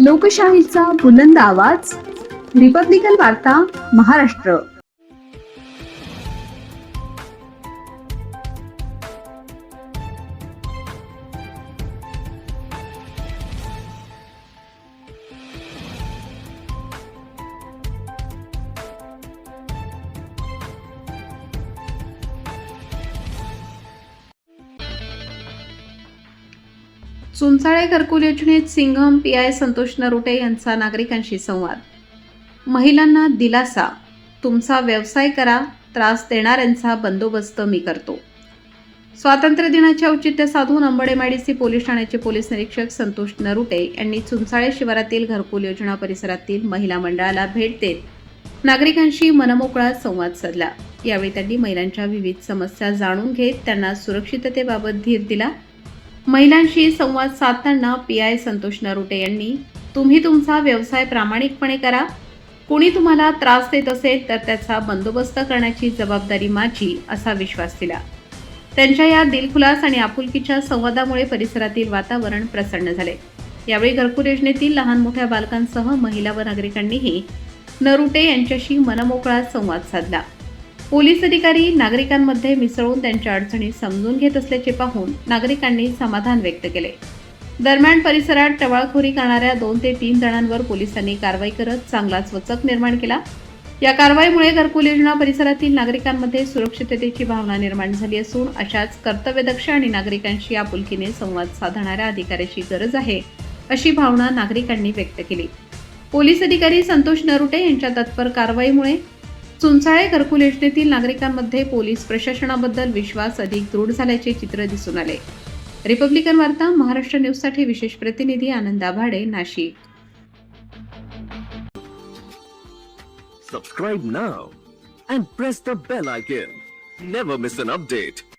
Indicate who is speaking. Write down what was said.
Speaker 1: लोकशाहीचा बुलंद आवाज, रिपब्लिकन वार्ता महाराष्ट्र.
Speaker 2: चुंचाळे घरकुल योजनेत सिंघम पीआय संतोष नरोटे यांचा नागरिकांशी संवाद. महिलांना दिलासा, तुमचा व्यवसाय करा, त्रास देणाऱ्यांचा बंदोबस्त मी करतो. स्वातंत्र्य दिनाचे औचित्य साधून अंबडेमाडीसी पोलीस ठाण्याचे पोलीस निरीक्षक संतोष नरोटे यांनी चुंचाळे शिवारातील घरकुल योजना परिसरातील महिला मंडळाला भेट देत नागरिकांशी मनमोकळा संवाद साधला. यावेळी त्यांनी महिलांच्या विविध समस्या जाणून घेत त्यांना सुरक्षिततेबाबत धीर दिला. महिलांशी संवाद साधताना पीआय संतोष नरोटे यांनी तुम्ही तुमचा व्यवसाय प्रामाणिकपणे करा, कुणी तुम्हाला त्रास देत असेल तर त्याचा बंदोबस्त करण्याची जबाबदारी माझी असा विश्वास दिला. त्यांच्या या दिलखुलास आणि आपुलकीच्या संवादामुळे परिसरातील वातावरण प्रसन्न झाले. यावेळी घरकुल योजनेतील लहान मोठ्या बालकांसह महिला व नागरिकांनीही नरोटे यांच्याशी मनमोकळा संवाद साधला. पोलीस अधिकारी नागरिकांमध्ये मिसळून त्यांच्या अडचणी समजून घेत असल्याचे पाहून नागरिकांनी समाधान व्यक्त केले. दरम्यान परिसरात टवाळखोरी करणाऱ्या 2 ते 3 जणांवर पोलिसांनी कारवाई करत चांगलाच वचक निर्माण केला. या कारवाईमुळे घरकुल योजना परिसरातील नागरिकांमध्ये सुरक्षिततेची भावना निर्माण झाली असून अशाच कर्तव्यदक्ष आणि नागरिकांशी आपुलकीने संवाद साधणाऱ्या अधिकाऱ्याची गरज आहे अशी भावना नागरिकांनी व्यक्त केली. पोलीस अधिकारी संतोष नरोटे यांच्या तत्पर कारवाईमुळे चुंचाळे घरकुल योजनेतील नागरिकांमध्ये पोलीस प्रशासनाबद्दल विश्वास अधिक दृढ झाल्याचे चित्र दिसून आले. रिपब्लिकन वार्ता महाराष्ट्र न्यूजसाठी विशेष प्रतिनिधी आनंद आभाडे, Nashik.
Speaker 3: Subscribe now and press the bell icon. Never miss an update.